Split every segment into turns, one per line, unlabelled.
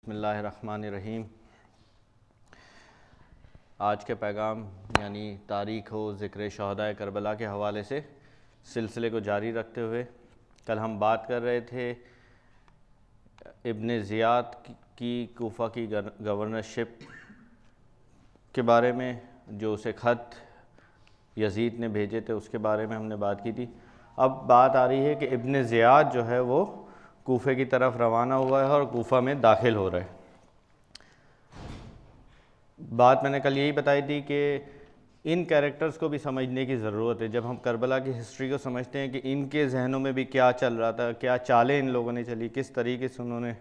बिस्मिल्लाहिर्रहमानिर्रहीम। आज के पैगाम यानी तारीख़ व ज़िक्र शहदाए करबला के हवाले से सिलसिले को जारी रखते हुए कल हम बात कर रहे थे इब्न ज़ियाद की कूफ़ा की गवर्नरशिप के बारे में, जो उसे ख़त यज़ीद ने भेजे थे उसके बारे में हमने बात की थी। अब बात आ रही है कि इब्न ज़ियाद जो है वो कूफ़े की तरफ रवाना हुआ है और कूफ़ा में दाखिल हो रहा है। बात मैंने कल यही बताई थी कि इन कैरेक्टर्स को भी समझने की ज़रूरत है। जब हम करबला की हिस्ट्री को समझते हैं कि इनके जहनों में भी क्या चल रहा था, क्या चालें इन लोगों ने चली, किस तरीके से उन्होंने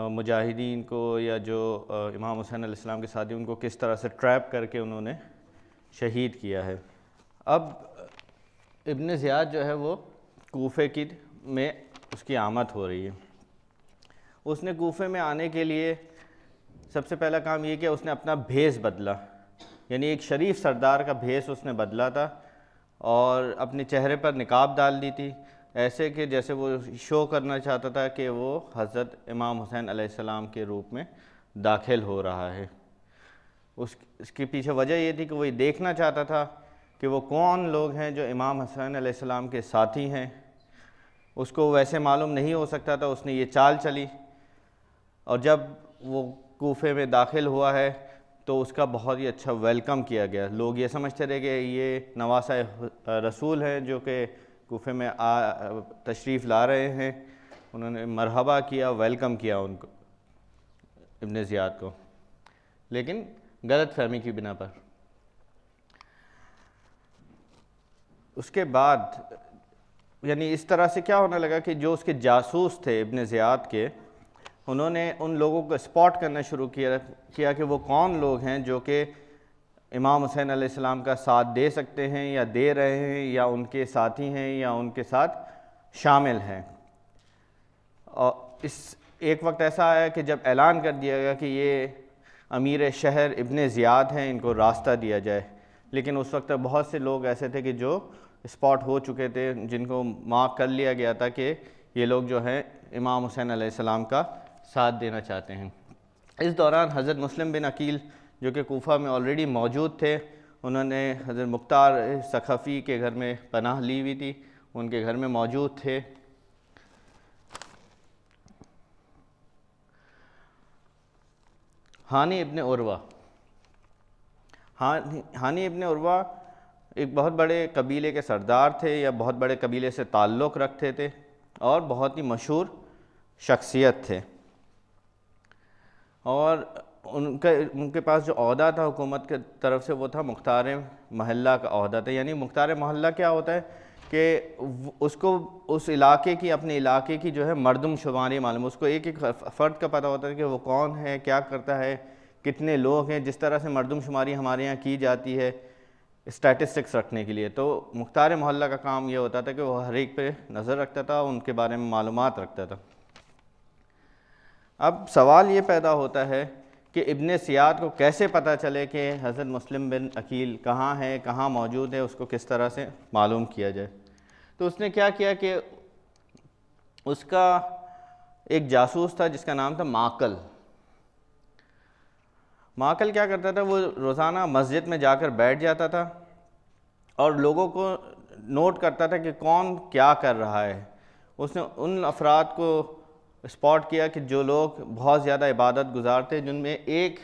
मुजाहिदीन को या जो इमाम हुसैन अलैहिस्सलाम के साथी उनको किस तरह से ट्रैप करके उन्होंने शहीद किया है। अब इब्न ज़ियाद जो है वो कूफ़े की में उसकी आमद हो रही है। उसने कूफ़े में आने के लिए सबसे पहला काम ये किया, उसने अपना भेस बदला, यानी एक शरीफ सरदार का भेस उसने बदला था और अपने चेहरे पर निकाब डाल दी थी, ऐसे कि जैसे वो शो करना चाहता था कि वो हज़रत इमाम हुसैन अलैहिस्सलाम के रूप में दाखिल हो रहा है। उसके पीछे वजह ये थी कि वो ये देखना चाहता था कि वो कौन लोग हैं जो इमाम हुसैन अलैहिस्सलाम के साथी हैं। उसको वैसे मालूम नहीं हो सकता था, उसने ये चाल चली और जब वो कूफ़े में दाखिल हुआ है तो उसका बहुत ही अच्छा वेलकम किया गया। लोग ये समझते रहे कि ये नवासा रसूल हैं जो कि कूफ़े में तशरीफ़ ला रहे हैं। उन्होंने मरहबा किया, वेलकम किया उनको, इब्न ज़ियाद को, लेकिन गलत फहमी की बिना पर। उसके बाद यानी इस तरह से क्या होने लगा कि जो उसके जासूस थे इब्न ज़ियाद के, उन्होंने उन लोगों को स्पॉट करना शुरू किया कि वो कौन लोग हैं जो कि इमाम हुसैन अलैहिस्सलाम का साथ दे सकते हैं या दे रहे हैं या उनके साथी हैं या उनके साथ शामिल हैं। और इस एक वक्त ऐसा आया कि जब ऐलान कर दिया गया कि ये अमीर शहर इब्न ज़ियाद हैं, इनको रास्ता दिया जाए, लेकिन उस वक्त बहुत से लोग ऐसे थे कि जो स्पॉट हो चुके थे, जिनको मार्क कर लिया गया था कि ये लोग जो हैं इमाम हुसैन अलैहिस्सलाम का साथ देना चाहते हैं। इस दौरान हज़रत मुस्लिम बिन अकील जो कि कूफ़ा में ऑलरेडी मौजूद थे, उन्होंने हज़रत मुख्तार सखफ़ी के घर में पनाह ली हुई थी, उनके घर में मौजूद थे। हानी इब्न उरवा एक बहुत बड़े कबीले के सरदार थे या बहुत बड़े कबीले से ताल्लुक़ रखते थे और बहुत ही मशहूर शख्सियत थे। और उनके पास जो ओहदा था हुकूमत के तरफ से, वो था मुख्तार महल्ला का ओहदा था। यानी मुख्तार महल्ला क्या होता है कि उसको उस इलाके की, अपने इलाके की जो है मर्दमशुमारी मालूम, उसको एक एक फ़र्द का पता होता है कि वो कौन है, क्या करता है, कितने लोग हैं। जिस तरह से मर्दमशुमारी हमारे यहाँ की जाती है स्टैटिस्टिक्स रखने के लिए, तो मुख्तार महल्ला का काम ये होता था कि वो हर एक पे नज़र रखता था, उनके बारे में मालूमात रखता था। अब सवाल ये पैदा होता है कि इब्न ज़ियाद को कैसे पता चले कि हज़रत मुस्लिम बिन अकील कहाँ है, कहाँ मौजूद है, उसको किस तरह से मालूम किया जाए। तो उसने क्या किया कि उसका एक जासूस था जिसका नाम था माकल। माकल क्या करता था, वो रोज़ाना मस्जिद में जाकर बैठ जाता था और लोगों को नोट करता था कि कौन क्या कर रहा है। उसने उन अफराद को स्पॉट किया कि जो लोग बहुत ज़्यादा इबादत गुजार थे, जिनमें एक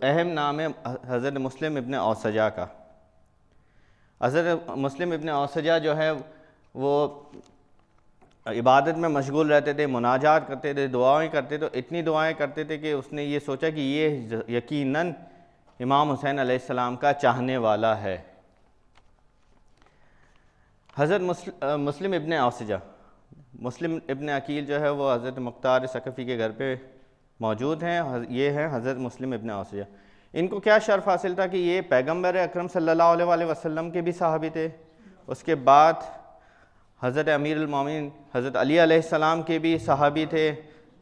अहम नाम है हज़रत मुस्लिम इब्न औसजा का। हज़रत मुस्लिम इब्न औसजा जो है वो इबादत में मशगूल रहते थे, मुनाजात करते थे, दुआएं करते थे। तो इतनी दुआएं करते थे कि उसने ये सोचा कि ये यकीनन इमाम हुसैन अलैहिस्सलाम का चाहने वाला है। हज़रत मुस्लिम इब्न औसजा, मुस्लिम इब्न अकील जो है वो हज़रत मुख्तार सखफ़ी के घर पे मौजूद हैं। ये हैं हज़रत मुस्लिम इब्न औसजा। इनको क्या शर्फ़ हासिल था कि ये पैगम्बर अकरम सल्लल्लाहु अलैहि वसल्लम के भी सहाबी थे। उसके बाद हज़रत अमीरुल मोमिनीन हज़रत अली अलैहिस्सलाम के भी सहाबी थे।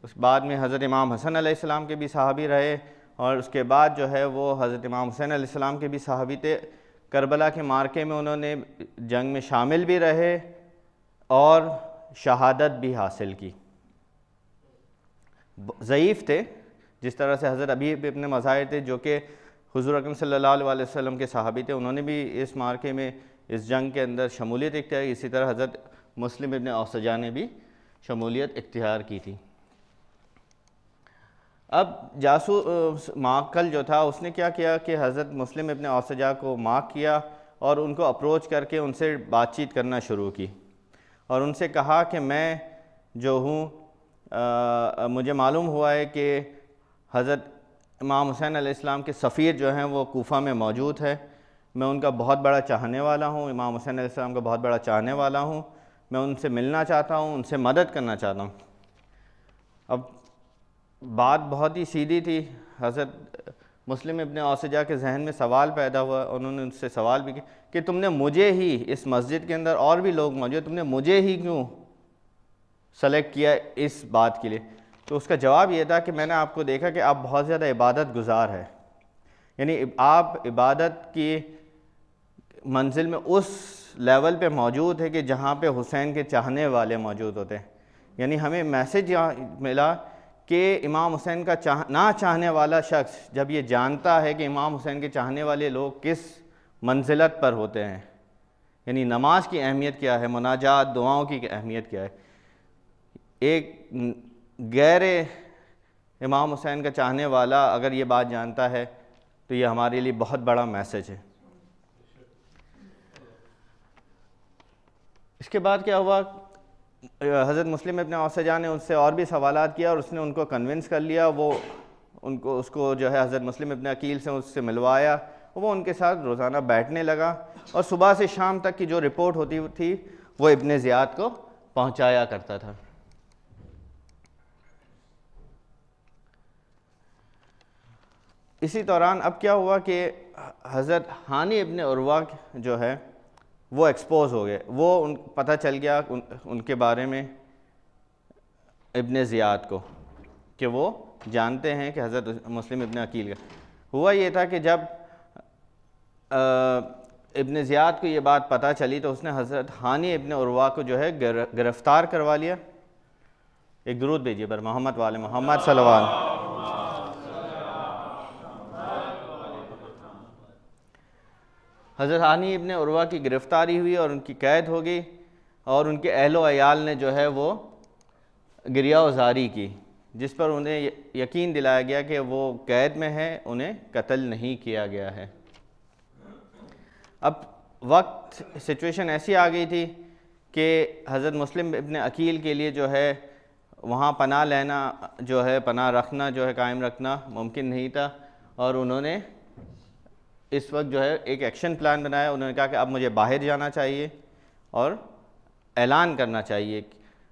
उस बाद में हज़रत इमाम हसन अलैहिस्सलाम के भी सहाबी रहे और उसके बाद जो है वो हज़रत इमाम हुसैन अलैहिस्सलाम के भी सहाबी थे। करबला के मार्के में उन्होंने जंग में शामिल भी रहे और शहादत भी हासिल की। ज़ईफ़ थे, जिस तरह से हज़रत अबी इब्न मज़ाहिर थे जो कि हुज़ूर अकरम सल्लल्लाहु अलैहि वसल्लम के सहाबी थे, उन्होंने भी इस मार्के में, इस जंग के अंदर शमूलियत इख्तियार। इसी तरह हज़रत मुस्लिम इब्न औसजा ने भी शमूलियत इख्तियार की थी। अब जासूस माकल जो था उसने क्या किया कि हज़रत मुस्लिम इब्न औसजा को मार्क किया और उनको अप्रोच करके उनसे बातचीत करना शुरू की और उनसे कहा कि मैं जो हूँ, मुझे मालूम हुआ है कि हज़रत इमाम हुसैन अलैहिस्सलाम के सफ़ीर जो हैं वो कूफ़ा में मौजूद है। मैं उनका बहुत बड़ा चाहने वाला हूँ, इमाम हुसैन अलैहिस्सलाम का बहुत बड़ा चाहने वाला हूँ। मैं उनसे मिलना चाहता हूँ, उनसे मदद करना चाहता हूँ। अब बात बहुत ही सीधी थी। हज़रत मुस्लिम इब्न औसजा के जहन में सवाल पैदा हुआ। उन्होंने उनसे सवाल भी किया कि तुमने मुझे ही, इस मस्जिद के अंदर और भी लोग मौजूद, तुमने मुझे ही क्यों सेलेक्ट किया इस बात के लिए? तो उसका जवाब ये था कि मैंने आपको देखा कि आप बहुत ज़्यादा इबादत गुजार है, यानी आप इबादत की मंजिल में उस लेवल पे मौजूद है कि जहाँ पे हुसैन के चाहने वाले मौजूद होते हैं। यानी हमें मैसेज यहाँ मिला कि इमाम हुसैन का ना चाहने वाला शख्स जब ये जानता है कि इमाम हुसैन के चाहने वाले लोग किस मंजिलत पर होते हैं, यानी नमाज की अहमियत क्या है, मुनाजात दुआओं की अहमियत क्या है, एक गैर इमाम हुसैन का चाहने वाला अगर ये बात जानता है तो ये हमारे लिए बहुत बड़ा मैसेज है। इसके बाद क्या हुआ, हज़रत मुस्लिम इब्न औसजा ने उससे और भी सवालात किया और उसने उनको कन्विंस कर लिया। वो उसको जो है हज़रत मुस्लिम इब्न अकील से उससे मिलवाया। वो उनके साथ रोज़ाना बैठने लगा और सुबह से शाम तक की जो रिपोर्ट होती थी वो इब्न ज़ियाद को पहुँचाया करता था। इसी दौरान अब क्या हुआ कि हज़रत हानी इब्न उरवा जो है वो एक्सपोज हो गए। वो पता चल गया उनके बारे में इब्न ज़ियाद को कि वो जानते हैं कि हज़रत मुस्लिम इब्न अकील का। हुआ ये था कि जब इब्न ज़ियाद को ये बात पता चली तो उसने हज़रत हानी इब्न उरवा को जो है गिरफ़्तार करवा लिया। एक दुरूद भेजिए पर मोहम्मद वाले मोहम्मद सल्लल्लाहु अलैहि वसल्लम। हज़रत हानी इब्न उरवा की गिरफ़्तारी हुई और उनकी कैद हो गई और उनके अहलो अयाल ने जो है वो गिरिया उज़ारी की, जिस पर उन्हें यकीन दिलाया गया कि वो कैद में है, उन्हें कत्ल नहीं किया गया है। अब वक्त सिचुएशन ऐसी आ गई थी कि हज़रत मुस्लिम इब्न अकील के लिए जो है वहाँ पनाह लेना जो है, पनाह रखना जो है, कायम रखना मुमकिन नहीं था और उन्होंने इस वक्त जो है एक एक्शन प्लान बनाया। उन्होंने कहा कि अब मुझे बाहर जाना चाहिए और ऐलान करना चाहिए।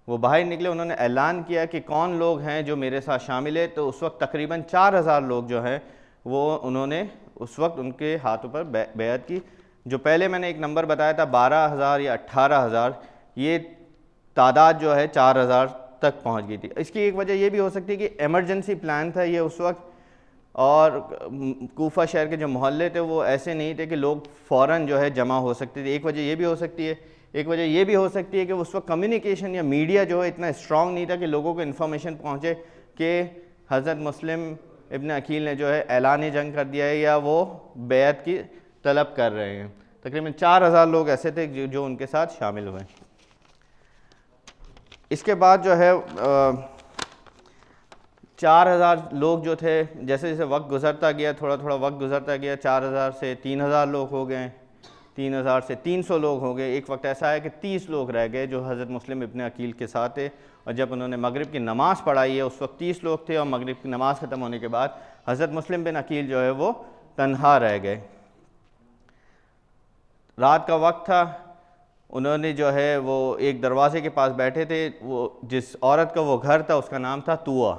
वो बाहर निकले, उन्होंने ऐलान किया कि कौन लोग हैं जो मेरे साथ शामिल है। तो उस वक्त तकरीबन 4000 लोग जो हैं वो उन्होंने उस वक्त उनके हाथों पर बैअत की। जो पहले मैंने एक नंबर बताया था 12000 या 18000, ये तादाद जो है 4000 तक पहुंच गई थी। इसकी एक वजह ये भी हो सकती है कि एमरजेंसी प्लान था ये उस वक्त, और कूफा शहर के जो मोहल्ले थे वो ऐसे नहीं थे कि लोग फ़ौरन जो है जमा हो सकते थे। एक वजह ये भी हो सकती है। एक वजह ये भी हो सकती है कि उस वक्त कम्युनिकेशन या मीडिया जो है इतना स्ट्रॉन्ग नहीं था कि लोगों को इन्फॉर्मेशन पहुँचे कि हज़रत मुस्लिम इब्न अकील ने जो है ऐलान जंग कर दिया है या वो बैत की तलब कर रहे हैं। तकरीबन 4000 लोग ऐसे थे जो उनके साथ शामिल हुए। इसके बाद जो है 4000 लोग जो थे, जैसे जैसे वक्त गुज़रता गया, थोड़ा थोड़ा वक्त गुज़रता गया, 4000 से 3000 लोग हो गए, 3000 से 300 लोग हो गए। एक वक्त ऐसा है कि 30 लोग रह गए जो हज़रत मुस्लिम इब्न अकील के साथ थे। और जब उन्होंने मगरिब की नमाज़ पढ़ाई है उस वक्त 30 लोग थे और मगरिब की नमाज़ ख़त्म होने के बाद हज़रत मुस्लिम बिन अकील जो है वो तन्हा रह गए। रात का वक्त था, उन्होंने जो है वो एक दरवाज़े के पास बैठे थे। वो जिस औरत का वो घर था उसका नाम था तुआ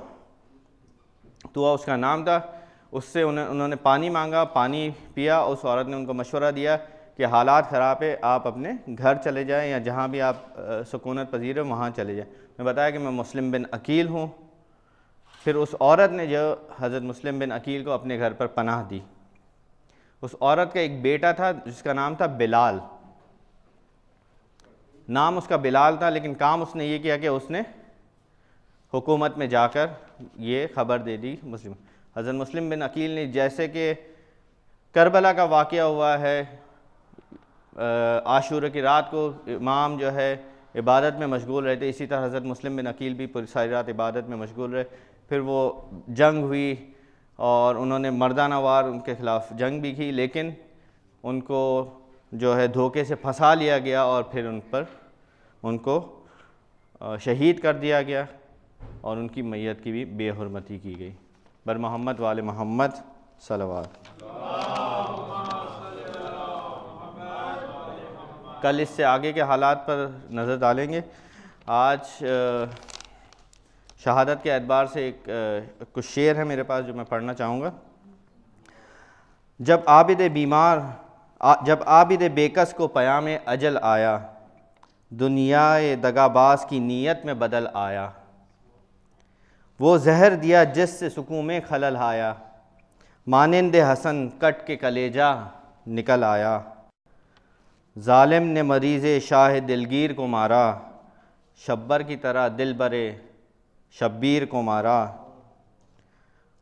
उसका नाम था। उससे उन्होंने पानी मांगा, पानी पिया। उस औरत ने उनको मशवरा दिया कि हालात ख़राब है, आप अपने घर चले जाएं या जहाँ भी आप सुकूनत पजीर हो वहाँ चले जाएं। मैं बताया कि मैं मुस्लिम बिन अकील हूँ। फिर उस औरत ने जो हज़रत मुस्लिम बिन अकील को अपने घर पर पनाह दी। उस औरत का एक बेटा था जिसका नाम था बिलाल, नाम उसका बिलाल था, लेकिन काम उसने ये किया कि उसने हुकूमत में जाकर ये ख़बर दे दी मुस्लिम। हज़रत मुस्लिम बिन अकील ने, जैसे कि करबला का वाक़या हुआ है, आशूरा की रात को इमाम जो है इबादत में मशगूल रहते, इसी तरह हज़रत मुस्लिम बिन अकील भी पूरी सारी रात इबादत में मशगूल रहे। फिर वो जंग हुई और उन्होंने मर्दाना वार उनके ख़िलाफ़ जंग भी की, लेकिन उनको जो है धोखे से फंसा लिया गया और फिर उनको शहीद कर दिया गया और उनकी मैयत की भी बेहुरमती की गई। बर मोहम्मद वाले मोहम्मद सल्लल्लाहु। कल इससे आगे के हालात पर नज़र डालेंगे। आज शहादत के एतबार से कुछ शेर है मेरे पास जो मैं पढ़ना चाहूँगा। जब आबिद बेकस को पयाम अजल आया, दुनियाए दगाबाज की नीयत में बदल आया। वो जहर दिया जिससे सुकून में खलल आया, मानिंद हसन कट के कलेजा निकल आया। जालिम ने मरीज़े शाह दिलगीर को मारा, शब्बर की तरह दिल बरे शब्बीर को मारा।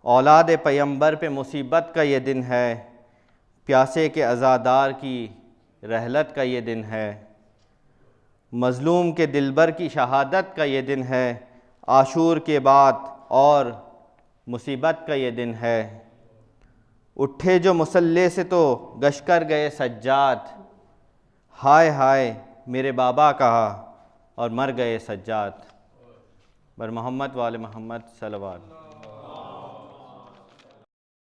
औलाद पैगंबर पे मुसीबत का ये दिन है, प्यासे के अज़ादार की रहलत का ये दिन है। मज़लूम के दिलबर की शहादत का ये दिन है, आशूर के बाद और मुसीबत का ये दिन है। उठे जो मुसल्ले से तो गश कर गए सज्जाद, हाय हाय मेरे बाबा कहा और मर गए सज्जाद। बर मोहम्मद वाले मोहम्मद सल्लल्लाहु।